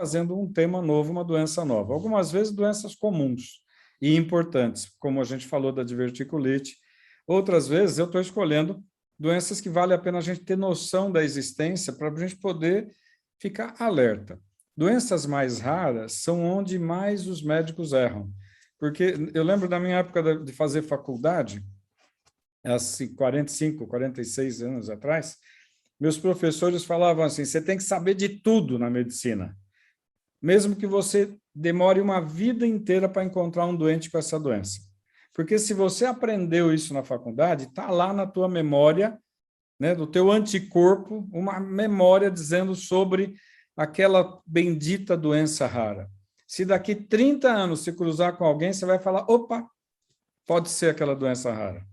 fazendo um tema novo, uma doença nova. Algumas vezes doenças comuns e importantes, como a gente falou da diverticulite. Outras vezes eu estou escolhendo doenças que vale a pena a gente ter noção da existência para a gente poder ficar alerta. Doenças mais raras são onde mais os médicos erram. Porque eu lembro da minha época de fazer faculdade, há 45, 46 anos atrás, meus professores falavam assim, você tem que saber de tudo na medicina, mesmo que você demore uma vida inteira para encontrar um doente com essa doença. Porque se você aprendeu isso na faculdade, está lá na tua memória, né, do teu anticorpo, uma memória dizendo sobre aquela bendita doença rara. Se daqui 30 anos se cruzar com alguém, você vai falar, opa, pode ser aquela doença rara.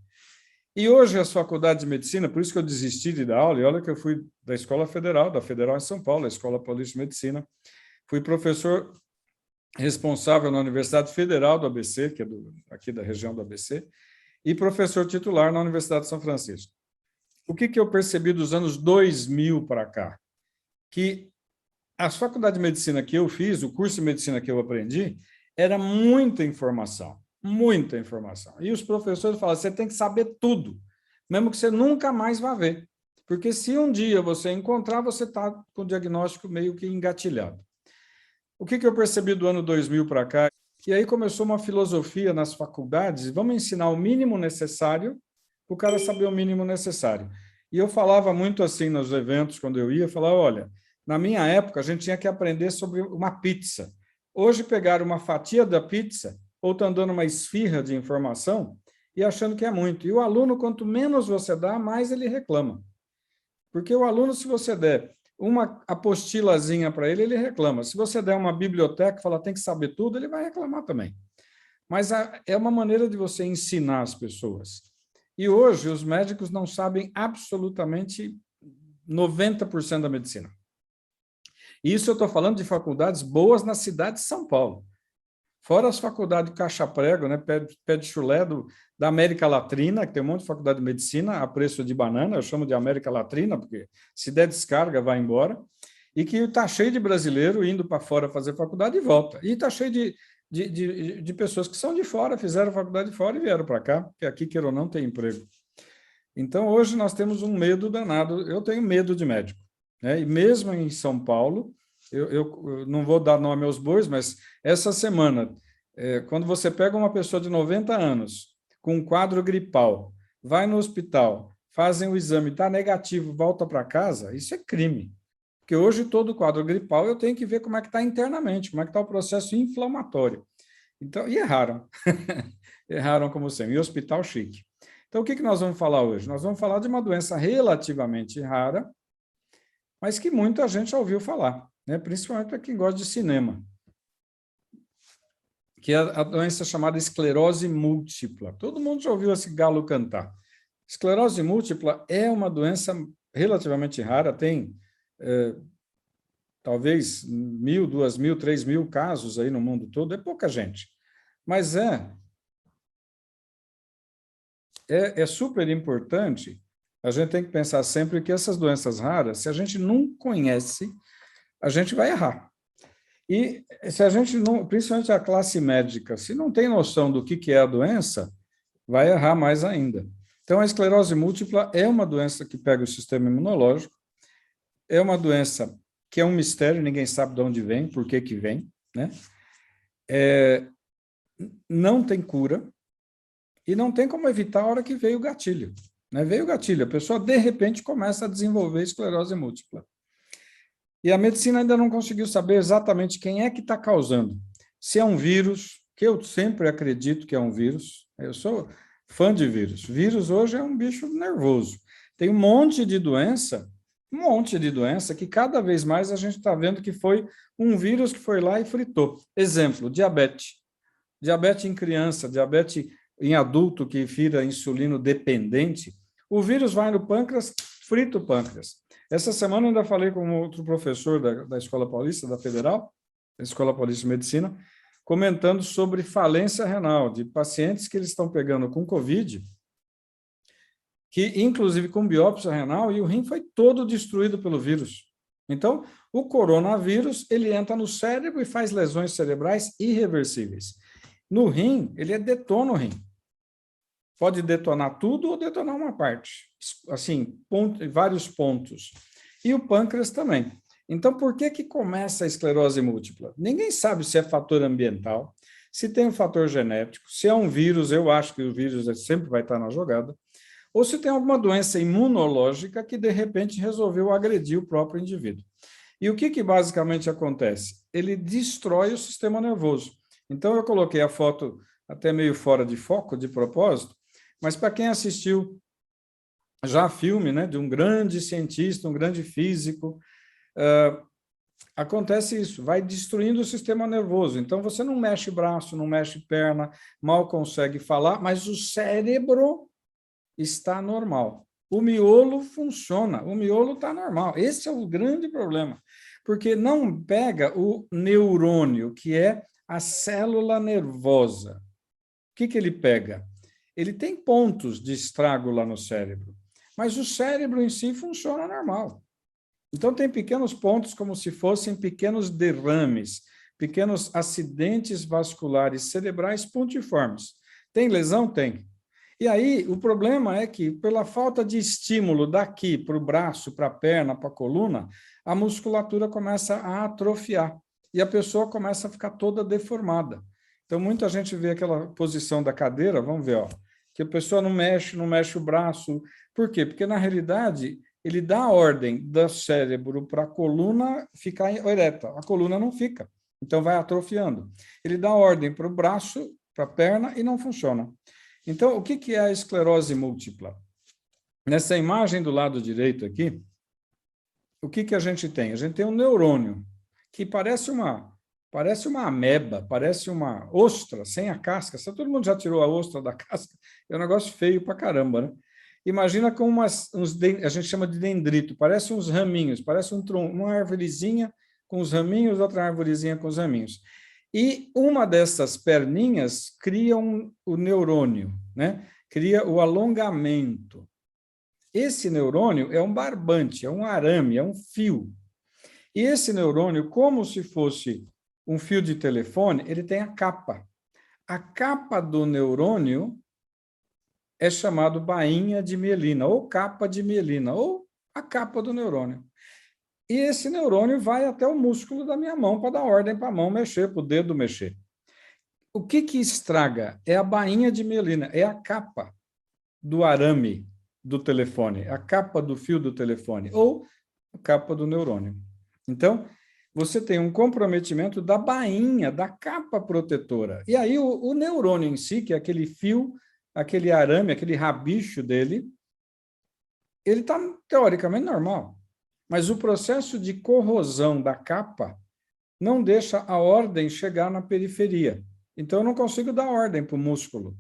E hoje as faculdades de medicina, por isso que eu desisti de dar aula, e olha que eu fui da Escola Federal, da Federal em São Paulo, a Escola Paulista de Medicina, fui professor responsável na Universidade Federal do ABC, que é aqui da região do ABC, e professor titular na Universidade de São Francisco. O que eu percebi dos anos 2000 para cá? Que as faculdades de medicina que eu fiz, o curso de medicina que eu aprendi, era muita informação, muita informação. E os professores falavam, você tem que saber tudo, mesmo que você nunca mais vá ver. Porque se um dia você encontrar, você está com o diagnóstico meio que engatilhado. O que eu percebi do ano 2000 para cá? E aí começou uma filosofia nas faculdades, vamos ensinar o mínimo necessário para o cara saber o mínimo necessário. E eu falava muito assim nos eventos, quando eu ia, falava, olha, na minha época, a gente tinha que aprender sobre uma pizza. Hoje, pegaram uma fatia da pizza, ou estão dando uma esfirra de informação, e achando que é muito. E o aluno, quanto menos você dá, mais ele reclama. Porque o aluno, se você der uma apostilazinha para ele, ele reclama. Se você der uma biblioteca e falar tem que saber tudo, ele vai reclamar também. Mas é uma maneira de você ensinar as pessoas. E hoje os médicos não sabem absolutamente 90% da medicina. Isso eu estou falando de faculdades boas na cidade de São Paulo. Fora as faculdades de caixa-prego, né, pé de chulé da América Latina, que tem um monte de faculdade de medicina a preço de banana, eu chamo de América Latina, porque se der descarga, vai embora, e que está cheio de brasileiro indo para fora fazer faculdade e volta. E está cheio de pessoas que são de fora, fizeram faculdade de fora e vieram para cá, porque aqui, queira ou não, tem emprego. Então, hoje nós temos um medo danado, eu tenho medo de médico, né? E mesmo em São Paulo, eu não vou dar nome aos bois, mas essa semana, quando você pega uma pessoa de 90 anos com um quadro gripal, vai no hospital, fazem o exame, está negativo, volta para casa, isso é crime. Porque hoje todo quadro gripal eu tenho que ver como é que está internamente, como é que está o processo inflamatório. Então, e erraram. Erraram como sempre. E hospital chique. Então, o que nós vamos falar hoje? Nós vamos falar de uma doença relativamente rara, mas que muita gente já ouviu falar, né? Principalmente para quem gosta de cinema, que é a doença chamada esclerose múltipla. Todo mundo já ouviu esse galo cantar. Esclerose múltipla é uma doença relativamente rara, tem talvez 1.000, 2.000, 3.000 casos aí no mundo todo, é pouca gente, mas é super importante. A gente tem que pensar sempre que essas doenças raras, se a gente não conhece, a gente vai errar. E se a gente não, principalmente a classe médica, se não tem noção do que é a doença, vai errar mais ainda. Então, a esclerose múltipla é uma doença que pega o sistema imunológico, é uma doença que é um mistério, ninguém sabe de onde vem, por que vem, né? Não tem cura e não tem como evitar a hora que veio o gatilho. Né? Veio o gatilho, a pessoa, de repente, começa a desenvolver esclerose múltipla. E a medicina ainda não conseguiu saber exatamente quem é que está causando. Se é um vírus, que eu sempre acredito que é um vírus, eu sou fã de vírus. Vírus hoje é um bicho nervoso. Tem um monte de doença que cada vez mais a gente está vendo que foi um vírus que foi lá e fritou. Exemplo, diabetes. Diabetes em criança, diabetes em adulto que vira insulino dependente. O vírus vai no pâncreas, frita o pâncreas. Essa semana eu ainda falei com outro professor da Escola Paulista, da Federal, da Escola Paulista de Medicina, comentando sobre falência renal, de pacientes que eles estão pegando com Covid, que inclusive com biópsia renal, e o rim foi todo destruído pelo vírus. Então, O coronavírus, ele entra no cérebro e faz lesões cerebrais irreversíveis. No rim, ele detona o rim. Pode detonar tudo ou detonar uma parte. Assim, vários pontos. E o pâncreas também. Então, por que começa a esclerose múltipla? Ninguém sabe se é fator ambiental, se tem um fator genético, se é um vírus, eu acho que o vírus sempre vai estar na jogada, ou se tem alguma doença imunológica que, de repente, resolveu agredir o próprio indivíduo. E o que basicamente acontece? Ele destrói o sistema nervoso. Então, eu coloquei a foto até meio fora de foco, de propósito, mas para quem assistiu já filme, né, de um grande cientista, um grande físico, acontece isso, vai destruindo o sistema nervoso. Então, você não mexe braço, não mexe perna, mal consegue falar, mas o cérebro está normal. O miolo funciona, o miolo está normal. Esse é o grande problema, porque não pega o neurônio, que é a célula nervosa. O que ele pega? Ele tem pontos de estrago lá no cérebro, mas o cérebro em si funciona normal. Então, tem pequenos pontos como se fossem pequenos derrames, pequenos acidentes vasculares cerebrais pontiformes. Tem lesão? Tem. E aí, o problema é que, pela falta de estímulo daqui para o braço, para a perna, para a coluna, a musculatura começa a atrofiar e a pessoa começa a ficar toda deformada. Então, muita gente vê aquela posição da cadeira, vamos ver, ó, que a pessoa não mexe o braço. Por quê? Porque, na realidade, ele dá a ordem do cérebro para a coluna ficar ereta. A coluna não fica, então vai atrofiando. Ele dá a ordem para o braço, para a perna, e não funciona. Então, o que é a esclerose múltipla? Nessa imagem do lado direito aqui, o que a gente tem? A gente tem um neurônio, que parece uma ameba, parece uma ostra sem a casca. Todo mundo já tirou a ostra da casca, é um negócio feio pra caramba, né? Imagina com a gente chama de dendrito, parece uns raminhos, parece uma árvorezinha com os raminhos, outra árvorezinha com os raminhos. E uma dessas perninhas cria o neurônio, né? Cria o alongamento. Esse neurônio é um barbante, é um arame, é um fio. E esse neurônio, como se fosse um fio de telefone, ele tem a capa. A capa do neurônio é chamado bainha de mielina, ou capa de mielina, ou a capa do neurônio. E esse neurônio vai até o músculo da minha mão para dar ordem para a mão mexer, para o dedo mexer. O que estraga? É a bainha de mielina, é a capa do arame do telefone, a capa do fio do telefone, ou a capa do neurônio. Então, você tem um comprometimento da bainha, da capa protetora. E aí o neurônio em si, que é aquele fio, aquele arame, aquele rabicho dele, ele está teoricamente normal. Mas o processo de corrosão da capa não deixa a ordem chegar na periferia. Então, eu não consigo dar ordem para o músculo.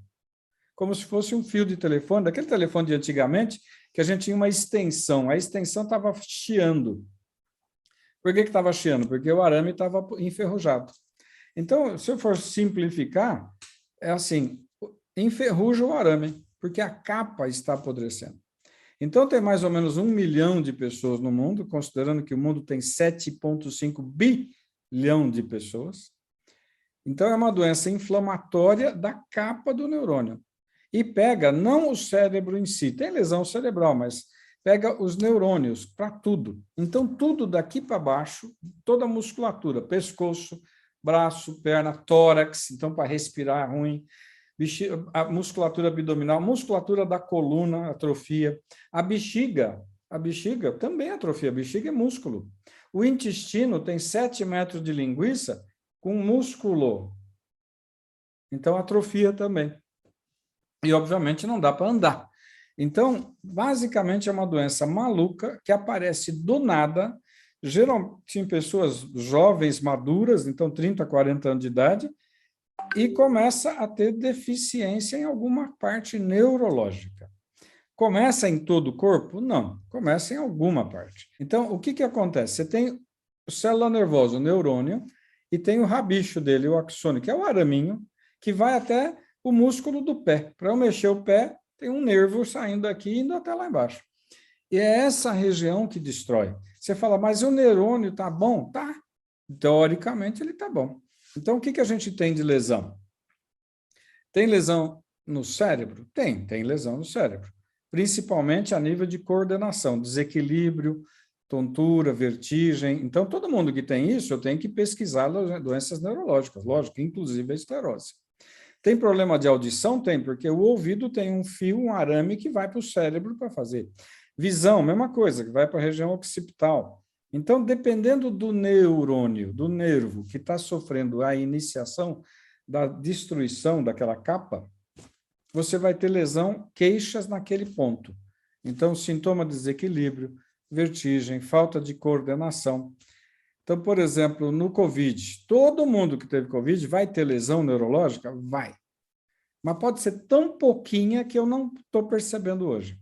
Como se fosse um fio de telefone, daquele telefone de antigamente, que a gente tinha uma extensão. A extensão estava chiando. Por que estava chiando? Porque o arame estava enferrujado. Então, se eu for simplificar, é assim, enferruja o arame, porque a capa está apodrecendo. Então, tem mais ou menos 1 milhão de pessoas no mundo, considerando que o mundo tem 7,5 bilhão de pessoas. Então, é uma doença inflamatória da capa do neurônio. E pega não o cérebro em si, tem lesão cerebral, mas pega os neurônios para tudo. Então, tudo daqui para baixo, toda a musculatura, pescoço, braço, perna, tórax, então para respirar ruim, a musculatura abdominal, musculatura da coluna, atrofia. A bexiga também atrofia, a bexiga é músculo. O intestino tem 7 metros de linguiça com músculo. Então, atrofia também. E, obviamente, não dá para andar. Então, basicamente, é uma doença maluca que aparece do nada, geralmente em pessoas jovens, maduras, então 30, 40 anos de idade, e começa a ter deficiência em alguma parte neurológica. Começa em todo o corpo? Não, começa em alguma parte. Então, o que acontece? Você tem a célula nervosa, o neurônio, e tem o rabicho dele, o axônio, que é o araminho, que vai até o músculo do pé. Para eu mexer o pé, tem um nervo saindo daqui e indo até lá embaixo. E é essa região que destrói. Você fala, mas o neurônio está bom? Tá. Teoricamente, ele está bom. Então, o que a gente tem de lesão? Tem lesão no cérebro? Tem lesão no cérebro. Principalmente a nível de coordenação, desequilíbrio, tontura, vertigem. Então, todo mundo que tem isso, eu tenho que pesquisar doenças neurológicas, lógico, inclusive a esclerose. Tem problema de audição? Tem, porque o ouvido tem um fio, um arame que vai para o cérebro para fazer. Visão, mesma coisa, que vai para a região occipital. Então, dependendo do neurônio, do nervo que está sofrendo a iniciação da destruição daquela capa, você vai ter lesão, queixas naquele ponto. Então, sintoma de desequilíbrio, vertigem, falta de coordenação. Então, por exemplo, no COVID, todo mundo que teve COVID vai ter lesão neurológica? Vai. Mas pode ser tão pouquinha que eu não estou percebendo hoje.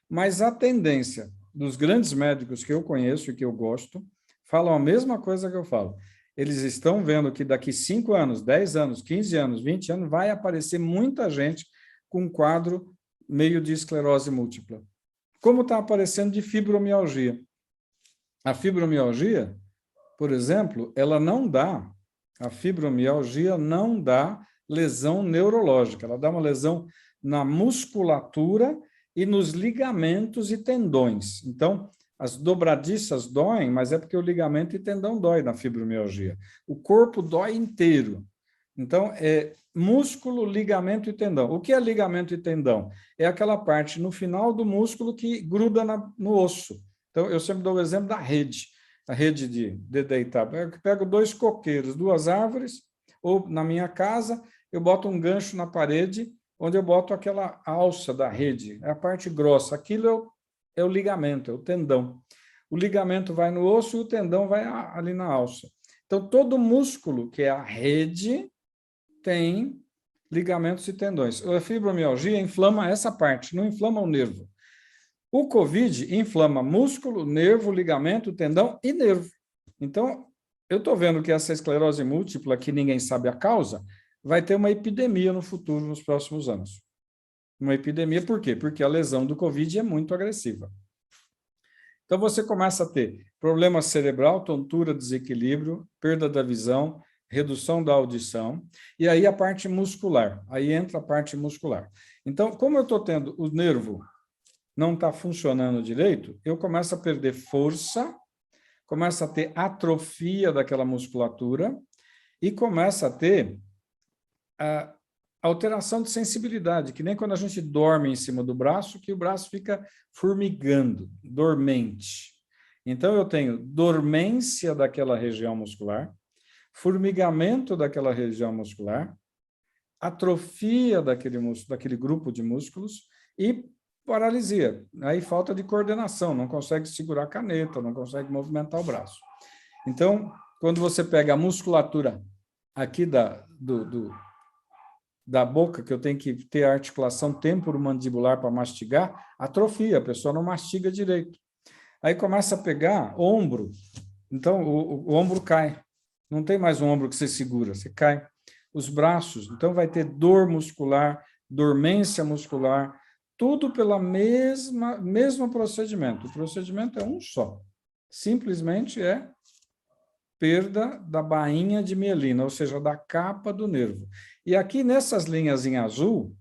Mas a tendência dos grandes médicos que eu conheço e que eu gosto, falam a mesma coisa que eu falo. Eles estão vendo que daqui 5 anos, 10 anos, 15 anos, 20 anos, vai aparecer muita gente com um quadro meio de esclerose múltipla. Como está aparecendo de fibromialgia. A fibromialgia, por exemplo, a fibromialgia não dá lesão neurológica, ela dá uma lesão na musculatura e nos ligamentos e tendões. Então, as dobradiças doem, mas é porque o ligamento e tendão dói na fibromialgia. O corpo dói inteiro. Então, é músculo, ligamento e tendão. O que é ligamento e tendão? É aquela parte no final do músculo que gruda no osso. Então, eu sempre dou o exemplo da rede, a rede de deitar. Eu pego 2 coqueiros, 2 árvores, ou na minha casa, eu boto um gancho na parede, onde eu boto aquela alça da rede, é a parte grossa. Aquilo é o ligamento, é o tendão. O ligamento vai no osso e o tendão vai ali na alça. Então, todo músculo, que é a rede, tem ligamentos e tendões. A fibromialgia inflama essa parte, não inflama o nervo. O COVID inflama músculo, nervo, ligamento, tendão e nervo. Então, eu estou vendo que essa esclerose múltipla, que ninguém sabe a causa, vai ter uma epidemia no futuro, nos próximos anos. Uma epidemia, por quê? Porque a lesão do COVID é muito agressiva. Então, você começa a ter problema cerebral, tontura, desequilíbrio, perda da visão, redução da audição, e aí a parte muscular. Aí entra a parte muscular. Então, como eu estou tendo o nervo não está funcionando direito, eu começo a perder força, começo a ter atrofia daquela musculatura e começa a ter a alteração de sensibilidade, que nem quando a gente dorme em cima do braço, que o braço fica formigando, dormente. Então, eu tenho dormência daquela região muscular, formigamento daquela região muscular, atrofia daquele grupo de músculos e paralisia. Aí falta de coordenação, não consegue segurar a caneta, não consegue movimentar o braço. Então, quando você pega a musculatura aqui da boca, que eu tenho que ter a articulação temporomandibular para mastigar, atrofia, a pessoa não mastiga direito. Aí começa a pegar ombro, então o ombro cai. Não tem mais um ombro que você segura, você cai. Os braços, então vai ter dor muscular, dormência muscular, tudo pelo mesmo procedimento. O procedimento é um só. Simplesmente é perda da bainha de mielina, ou seja, da capa do nervo. E aqui nessas linhas em azul,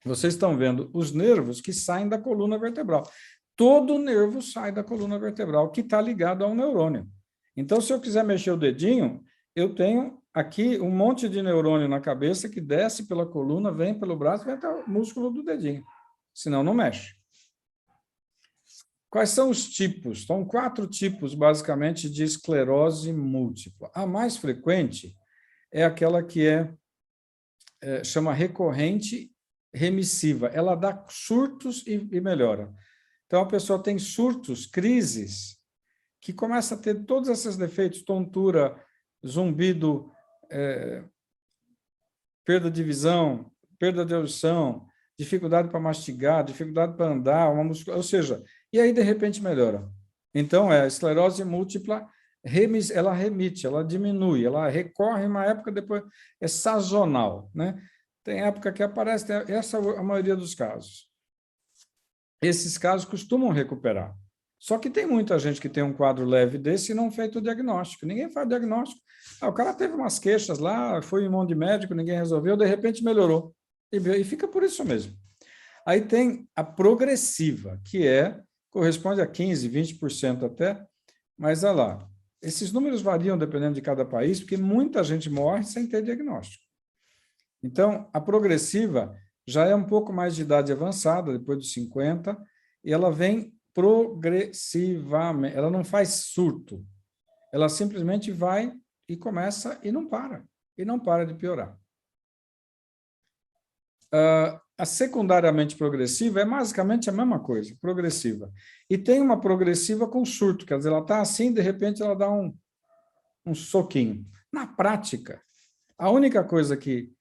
vocês estão vendo os nervos que saem da coluna vertebral. Todo nervo sai da coluna vertebral, que está ligado a um neurônio. Então, se eu quiser mexer o dedinho, eu tenho aqui um monte de neurônio na cabeça que desce pela coluna, vem pelo braço, vem até o músculo do dedinho. Senão, não mexe. Quais são os tipos? São 4 tipos, basicamente, de esclerose múltipla. A mais frequente é aquela que chama recorrente remissiva. Ela dá surtos e melhora. Então, a pessoa tem surtos, crises, que começa a ter todos esses defeitos, tontura, zumbido, perda de visão, perda de audição, dificuldade para mastigar, dificuldade para andar, ou seja, e aí, de repente, melhora. Então, a esclerose múltipla, ela remite, ela diminui, ela recorre uma época, depois é sazonal, né? Tem época que aparece, essa é a maioria dos casos. Esses casos costumam recuperar, Só que tem muita gente que tem um quadro leve desse e não feito o diagnóstico. Ninguém faz diagnóstico. O cara teve umas queixas lá, foi em mão de médico, ninguém resolveu, de repente melhorou. E fica por isso mesmo. Aí tem a progressiva, que corresponde a 15%, 20% até, mas olha lá, esses números variam dependendo de cada país, porque muita gente morre sem ter diagnóstico. Então, a progressiva já é um pouco mais de idade avançada, depois dos 50, e ela vem progressivamente, ela não faz surto, ela simplesmente vai e começa e não para de piorar. A secundariamente progressiva é basicamente a mesma coisa, progressiva. E tem uma progressiva com surto, quer dizer, ela está assim, de repente ela dá um soquinho. Na prática, a única coisa que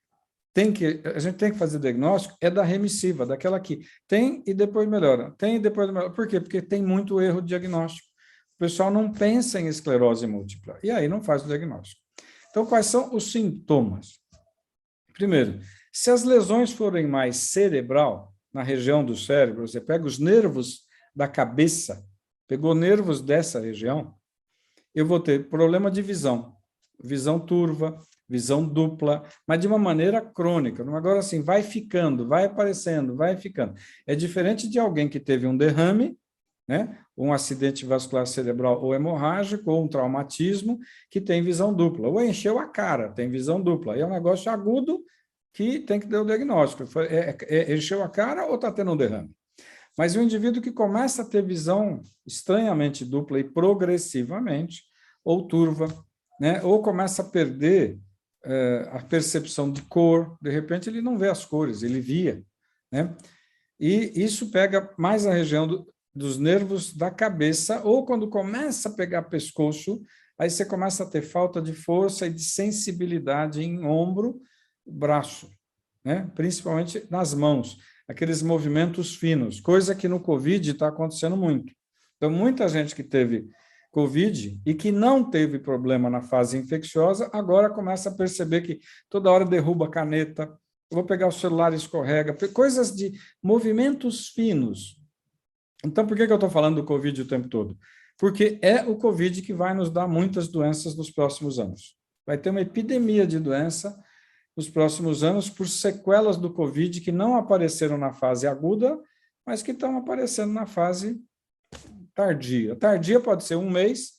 a gente tem que fazer diagnóstico é da remissiva, daquela que tem e depois melhora, tem e depois melhora. Por quê? Porque tem muito erro de diagnóstico. O pessoal não pensa em esclerose múltipla, e aí não faz o diagnóstico. Então, quais são os sintomas? Primeiro, se as lesões forem mais cerebral, na região do cérebro, você pega os nervos da cabeça, pegou nervos dessa região, eu vou ter problema de visão, visão turva, visão dupla, mas de uma maneira crônica. Agora, assim, vai ficando, vai aparecendo, vai ficando. É diferente de alguém que teve um derrame, né? Um acidente vascular cerebral ou hemorrágico, ou um traumatismo, que tem visão dupla. Ou encheu a cara, tem visão dupla. E é um negócio agudo que tem que dar o diagnóstico. Encheu a cara ou está tendo um derrame? Mas o indivíduo que começa a ter visão estranhamente dupla e progressivamente, ou turva, né? Ou começa a perder a percepção de cor, de repente ele não vê as cores, ele via, né? E isso pega mais a região dos nervos da cabeça, ou quando começa a pegar pescoço, aí você começa a ter falta de força e de sensibilidade em ombro, braço, né? Principalmente nas mãos, aqueles movimentos finos, coisa que no Covid está acontecendo muito. Então, muita gente que teve Covid e que não teve problema na fase infecciosa, agora começa a perceber que toda hora derruba a caneta, eu vou pegar o celular e escorrega, coisas de movimentos finos. Então, por que eu estou falando do Covid o tempo todo? Porque é o Covid que vai nos dar muitas doenças nos próximos anos. Vai ter uma epidemia de doença nos próximos anos por sequelas do Covid que não apareceram na fase aguda, mas que estão aparecendo na fase tardia. Tardia pode ser 1 mês,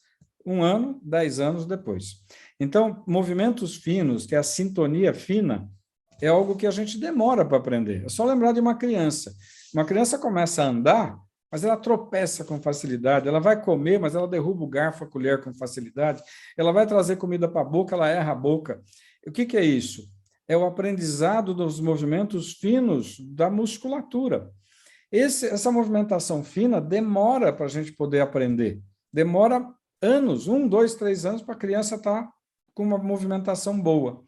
1 ano, 10 anos depois. Então, movimentos finos, que é a sintonia fina, é algo que a gente demora para aprender. É só lembrar de uma criança. Uma criança começa a andar, mas ela tropeça com facilidade, ela vai comer, mas ela derruba o garfo, a colher com facilidade, ela vai trazer comida para a boca, ela erra a boca. O que é isso? É o aprendizado dos movimentos finos da musculatura. Essa movimentação fina demora para a gente poder aprender. Demora anos, 1, 2, 3 anos, para a criança estar com uma movimentação boa.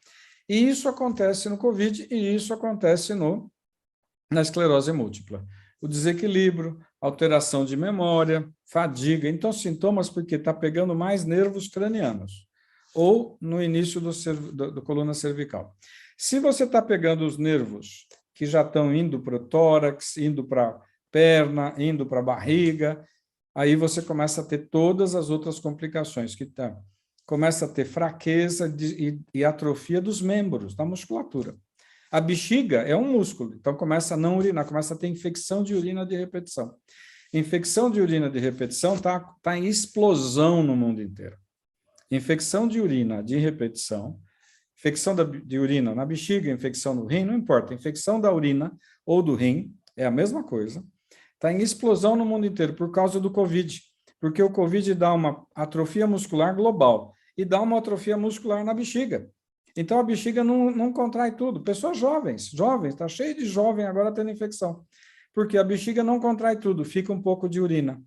E isso acontece no Covid e isso acontece na esclerose múltipla. O desequilíbrio, alteração de memória, fadiga. Então, sintomas porque está pegando mais nervos cranianos ou no início da coluna cervical. Se você está pegando os nervos que já estão indo para o tórax, indo para a perna, indo para a barriga, aí você começa a ter todas as outras complicações que começa a ter fraqueza e atrofia dos membros, da musculatura. A bexiga é um músculo, então começa a não urinar, começa a ter infecção de urina de repetição. Infecção de urina de repetição está em explosão no mundo inteiro. Infecção de urina de repetição, infecção de urina na bexiga, infecção no rim, não importa, infecção da urina ou do rim, é a mesma coisa, está em explosão no mundo inteiro por causa do Covid, porque o Covid dá uma atrofia muscular global e dá uma atrofia muscular na bexiga. Então, a bexiga não contrai tudo. Pessoas jovens, está cheio de jovem agora tendo infecção, porque a bexiga não contrai tudo, fica um pouco de urina.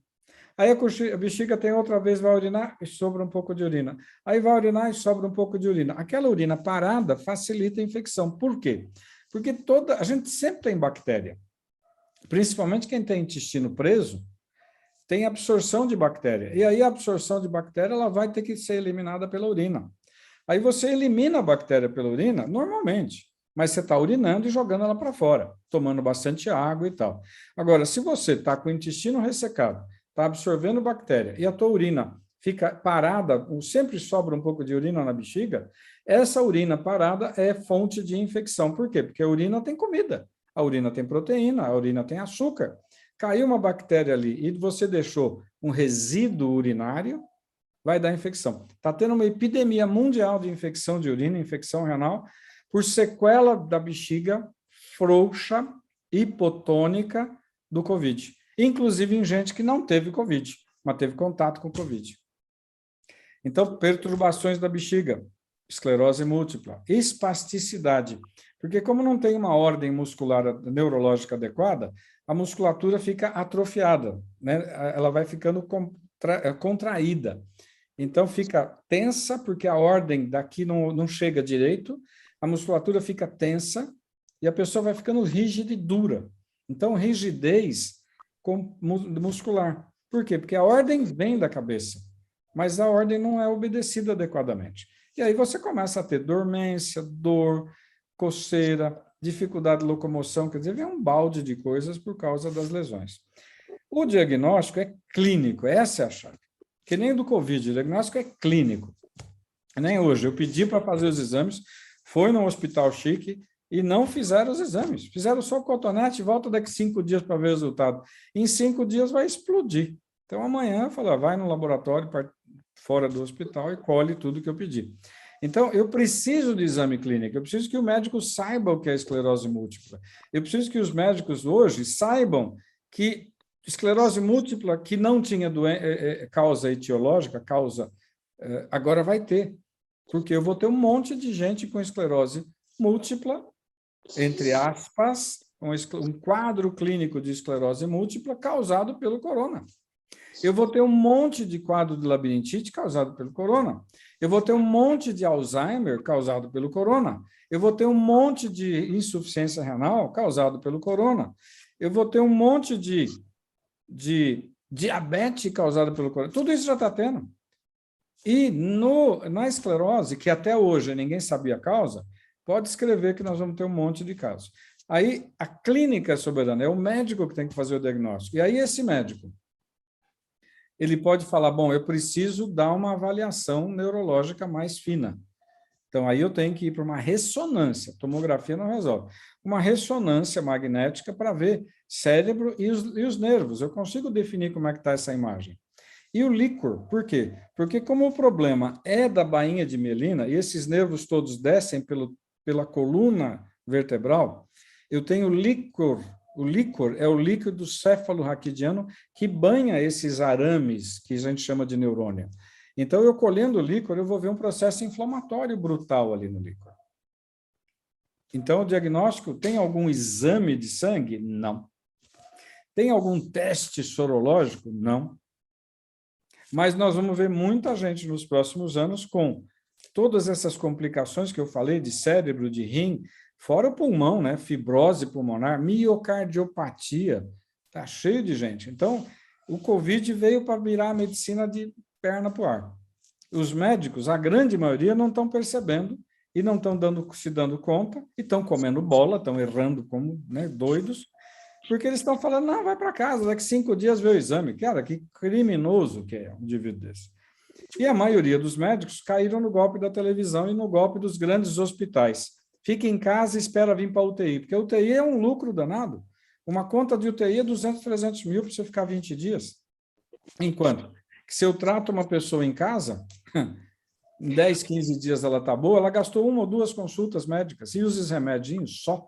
Aí a bexiga tem outra vez, vai urinar e sobra um pouco de urina. Aí vai urinar e sobra um pouco de urina. Aquela urina parada facilita a infecção. Por quê? Porque a gente sempre tem bactéria. Principalmente quem tem intestino preso, tem absorção de bactéria. E aí a absorção de bactéria ela vai ter que ser eliminada pela urina. Aí você elimina a bactéria pela urina normalmente, mas você está urinando e jogando ela para fora, tomando bastante água e tal. Agora, se você está com o intestino ressecado, está absorvendo bactéria, e a tua urina fica parada, sempre sobra um pouco de urina na bexiga, essa urina parada é fonte de infecção. Por quê? Porque a urina tem comida, a urina tem proteína, a urina tem açúcar. Caiu uma bactéria ali e você deixou um resíduo urinário, vai dar infecção. Está tendo uma epidemia mundial de infecção de urina, infecção renal, por sequela da bexiga frouxa, hipotônica do Covid. Inclusive em gente que não teve Covid, mas teve contato com Covid. Então, perturbações da bexiga, esclerose múltipla, espasticidade, porque como não tem uma ordem muscular neurológica adequada, a musculatura fica atrofiada, né? Ela vai ficando contraída. Então, fica tensa, porque a ordem daqui não chega direito, a musculatura fica tensa e a pessoa vai ficando rígida e dura. Então, rigidez muscular. Por quê? Porque a ordem vem da cabeça, mas a ordem não é obedecida adequadamente. E aí você começa a ter dormência, dor, coceira, dificuldade de locomoção, quer dizer, vem um balde de coisas por causa das lesões. O diagnóstico é clínico, essa é a chave. Que nem do Covid, o diagnóstico é clínico. Nem hoje, eu pedi para fazer os exames, foi no hospital chique e não fizeram os exames. Fizeram só o cotonete e volta daqui 5 dias para ver o resultado. Em 5 dias vai explodir. Então, amanhã, eu falo, vai no laboratório fora do hospital e colhe tudo que eu pedi. Então, eu preciso de exame clínico, eu preciso que o médico saiba o que é esclerose múltipla. Eu preciso que os médicos hoje saibam que esclerose múltipla, que não tinha causa etiológica, agora vai ter. Porque eu vou ter um monte de gente com esclerose múltipla, entre aspas, um quadro clínico de esclerose múltipla causado pelo corona. Eu vou ter um monte de quadro de labirintite causado pelo corona. Eu vou ter um monte de Alzheimer causado pelo corona. Eu vou ter um monte de insuficiência renal causado pelo corona. Eu vou ter um monte de diabetes causada pelo corona. Tudo isso já está tendo. E na esclerose, que até hoje ninguém sabia a causa, pode escrever que nós vamos ter um monte de casos. Aí, a clínica é soberana, é o médico que tem que fazer o diagnóstico. E aí, esse médico, ele pode falar, bom, eu preciso dar uma avaliação neurológica mais fina. Então, aí eu tenho que ir para uma ressonância, tomografia não resolve. Uma ressonância magnética para ver cérebro e os nervos. Eu consigo definir como é que está essa imagem. E o líquor, por quê? Porque como o problema é da bainha de mielina, e esses nervos todos descem pela coluna vertebral, eu tenho líquor. O líquor é o líquido céfalo-raquidiano que banha esses arames que a gente chama de neurônio. Então, eu colhendo o líquor, eu vou ver um processo inflamatório brutal ali no líquor. Então, o diagnóstico, tem algum exame de sangue? Não. Tem algum teste sorológico? Não. Mas nós vamos ver muita gente nos próximos anos com todas essas complicações que eu falei, de cérebro, de rim, fora o pulmão, né? Fibrose pulmonar, miocardiopatia, está cheio de gente. Então, o Covid veio para virar a medicina de perna para o ar. Os médicos, a grande maioria, não estão percebendo e não estão se dando conta, e estão comendo bola, estão errando como, né, doidos, porque eles estão falando, não, vai para casa, daqui 5 dias vê o exame. Cara, que criminoso que é um indivíduo desse. E a maioria dos médicos caíram no golpe da televisão e no golpe dos grandes hospitais. Fica em casa e espera vir para a UTI, porque a UTI é um lucro danado. Uma conta de UTI é 200, 300 mil para você ficar 20 dias. Enquanto que se eu trato uma pessoa em casa, em 10, 15 dias ela está boa, ela gastou 1 ou 2 consultas médicas e usa os remedinhos só.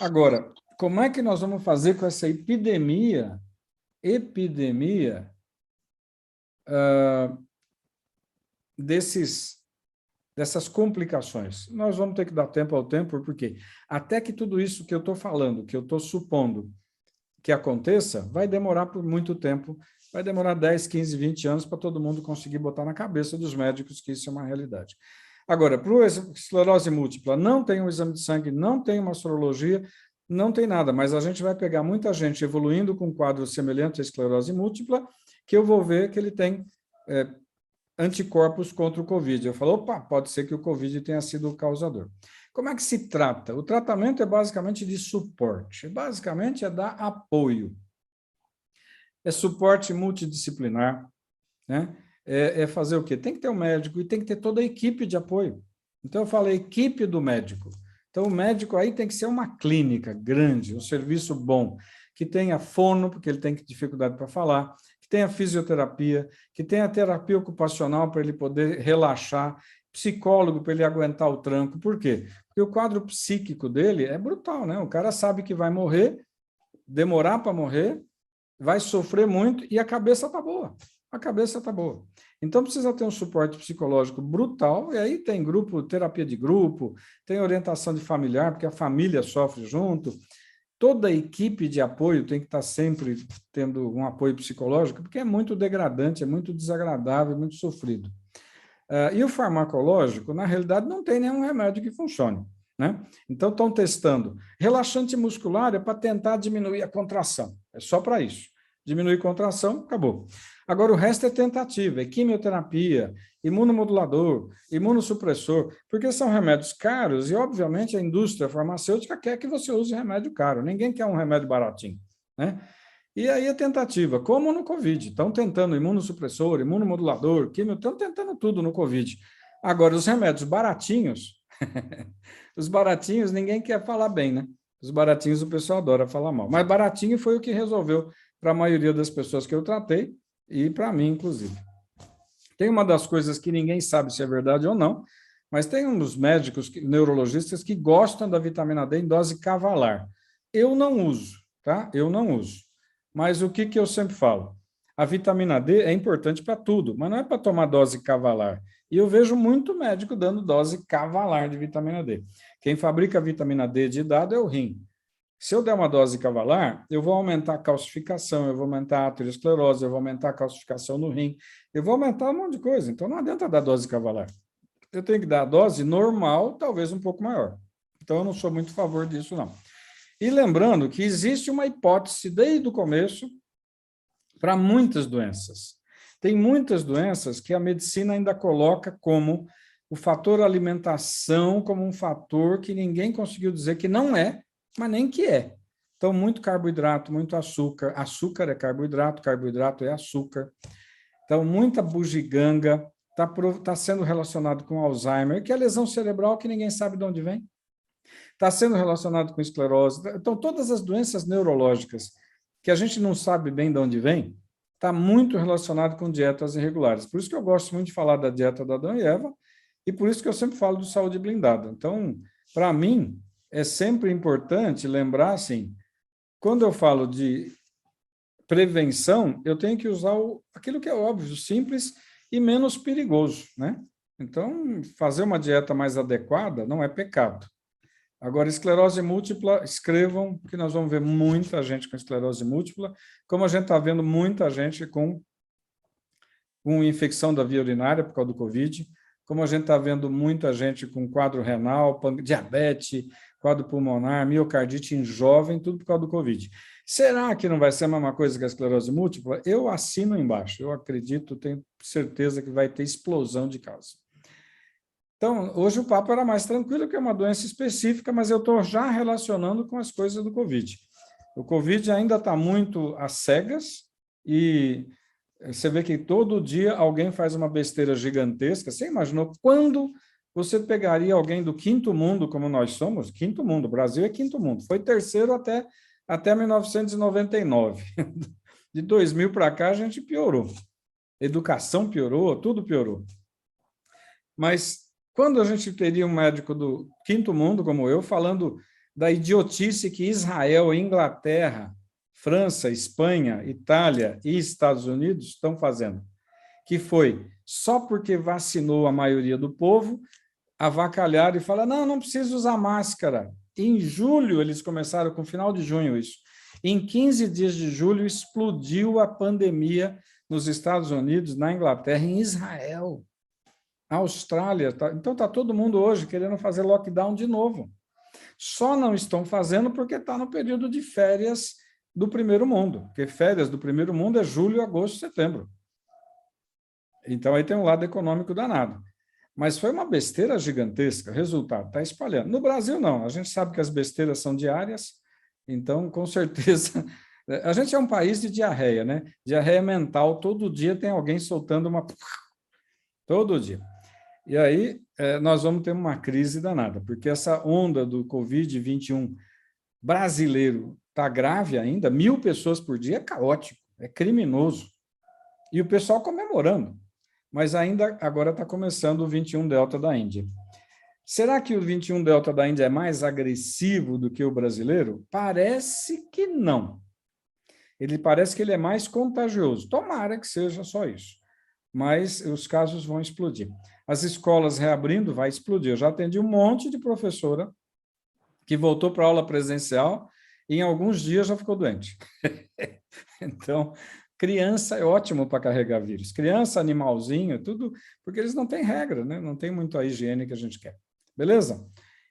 Agora, como é que nós vamos fazer com essa epidemia dessas complicações? Nós vamos ter que dar tempo ao tempo, porque até que tudo isso que eu estou falando, que eu estou supondo que aconteça, vai demorar por muito tempo, vai demorar 10, 15, 20 anos para todo mundo conseguir botar na cabeça dos médicos que isso é uma realidade. Agora, para a esclerose múltipla, não tem um exame de sangue, não tem uma sorologia, não tem nada, mas a gente vai pegar muita gente evoluindo com um quadro semelhante à esclerose múltipla, que eu vou ver que ele tem anticorpos contra o Covid. Eu falo, opa, pode ser que o Covid tenha sido o causador. Como é que se trata? O tratamento é basicamente de suporte, basicamente é dar apoio. é suporte multidisciplinar, né? É fazer o quê? Tem que ter um médico e tem que ter toda a equipe de apoio. Então, eu falei equipe do médico. Então, o médico aí tem que ser uma clínica grande, um serviço bom, que tenha fono, porque ele tem dificuldade para falar, que tenha fisioterapia, que tenha terapia ocupacional para ele poder relaxar, psicólogo para ele aguentar o tranco. Por quê? Porque o quadro psíquico dele é brutal, né? O cara sabe que vai morrer, demorar para morrer, vai sofrer muito e a cabeça está boa. A cabeça está boa. Então, precisa ter um suporte psicológico brutal, e aí tem grupo, terapia de grupo, tem orientação de familiar, porque a família sofre junto. Toda a equipe de apoio tem que estar sempre tendo um apoio psicológico, porque é muito degradante, é muito desagradável, muito sofrido. E o farmacológico, na realidade, não tem nenhum remédio que funcione, né? Então, estão testando. Relaxante muscular é para tentar diminuir a contração, é só para isso. Diminuir a contração, acabou. Agora, o resto é tentativa, é quimioterapia, imunomodulador, imunossupressor, porque são remédios caros e, obviamente, a indústria farmacêutica quer que você use remédio caro. Ninguém quer um remédio baratinho, né? E aí a tentativa, como no Covid, estão tentando imunossupressor, imunomodulador, quimio, estão tentando tudo no Covid. Agora, os remédios baratinhos, os baratinhos ninguém quer falar bem, né? Os baratinhos o pessoal adora falar mal. Mas baratinho foi o que resolveu para a maioria das pessoas que eu tratei e para mim, inclusive. Tem uma das coisas que ninguém sabe se é verdade ou não, mas tem uns médicos, neurologistas, que gostam da vitamina D em dose cavalar. Eu não uso, tá? Eu não uso. Mas o que eu sempre falo? A vitamina D é importante para tudo, mas não é para tomar dose cavalar. E eu vejo muito médico dando dose cavalar de vitamina D. Quem fabrica a vitamina D de dado é o rim. Se eu der uma dose cavalar, eu vou aumentar a calcificação, eu vou aumentar a aterosclerose, eu vou aumentar a calcificação no rim, eu vou aumentar um monte de coisa. Então, não adianta dar dose cavalar. Eu tenho que dar a dose normal, talvez um pouco maior. Então, eu não sou muito a favor disso, não. E lembrando que existe uma hipótese desde o começo para muitas doenças. Tem muitas doenças que a medicina ainda coloca como o fator alimentação, como um fator que ninguém conseguiu dizer que não é, mas nem que é. Então, muito carboidrato, muito açúcar. Açúcar é carboidrato, carboidrato é açúcar. Então, muita bugiganga está sendo relacionado com Alzheimer, que é a lesão cerebral que ninguém sabe de onde vem. Está sendo relacionado com esclerose. Então, todas as doenças neurológicas que a gente não sabe bem de onde vem, está muito relacionado com dietas irregulares. Por isso que eu gosto muito de falar da dieta da Adão e Eva, e por isso que eu sempre falo do saúde blindada. Então, para mim, é sempre importante lembrar, assim, quando eu falo de prevenção, eu tenho que usar aquilo que é óbvio, simples e menos perigoso, né? Então, fazer uma dieta mais adequada não é pecado. Agora, esclerose múltipla, escrevam que nós vamos ver muita gente com esclerose múltipla, como a gente está vendo muita gente com infecção da via urinária por causa do Covid, como a gente está vendo muita gente com quadro renal, diabetes, quadro pulmonar, miocardite em jovem, tudo por causa do Covid. Será que não vai ser a mesma coisa que a esclerose múltipla? Eu assino embaixo, eu acredito, tenho certeza que vai ter explosão de casos. Então, hoje o papo era mais tranquilo, que é uma doença específica, mas eu estou já relacionando com as coisas do Covid. O Covid ainda está muito às cegas e você vê que todo dia alguém faz uma besteira gigantesca. Você imaginou quando você pegaria alguém do quinto mundo, como nós somos? Quinto mundo, o Brasil é quinto mundo. Foi terceiro até 1999. De 2000 para cá, a gente piorou. Educação piorou, tudo piorou. Mas quando a gente teria um médico do quinto mundo, como eu, falando da idiotice que Israel, Inglaterra, França, Espanha, Itália e Estados Unidos estão fazendo, que foi só porque vacinou a maioria do povo, avacalhar e falar, não precisa usar máscara. Em julho, eles começaram, com final de junho, isso. Em 15 dias de julho, explodiu a pandemia nos Estados Unidos, na Inglaterra, em Israel. Austrália, então está todo mundo hoje querendo fazer lockdown de novo. Só não estão fazendo porque está no período de férias do primeiro mundo, porque férias do primeiro mundo é julho, agosto, setembro. Então aí tem um lado econômico danado. Mas foi uma besteira gigantesca, resultado, está espalhando. No Brasil, não, a gente sabe que as besteiras são diárias, então, com certeza, A gente é um país de diarreia, né? Diarreia mental, todo dia tem alguém soltando uma... Todo dia. E aí nós vamos ter uma crise danada, porque essa onda do Covid-21 brasileiro está grave ainda, 1.000 pessoas por dia é caótico, é criminoso. E o pessoal comemorando. Mas ainda agora está começando o 21 Delta da Índia. Será que o 21 Delta da Índia é mais agressivo do que o brasileiro? Parece que não. Ele parece que ele é mais contagioso. Tomara que seja só isso. Mas os casos vão explodir. As escolas reabrindo, vai explodir. Eu já atendi um monte de professora que voltou para a aula presencial e em alguns dias já ficou doente. Então, criança é ótimo para carregar vírus. Criança, animalzinho, tudo, porque eles não têm regra, né? Não tem muito a higiene que a gente quer. Beleza?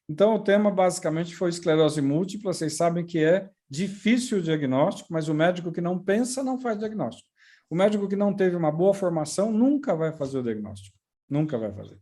Então, o tema basicamente foi esclerose múltipla. Vocês sabem que é difícil o diagnóstico, mas o médico que não pensa não faz diagnóstico. O médico que não teve uma boa formação nunca vai fazer o diagnóstico. Nunca vai fazer.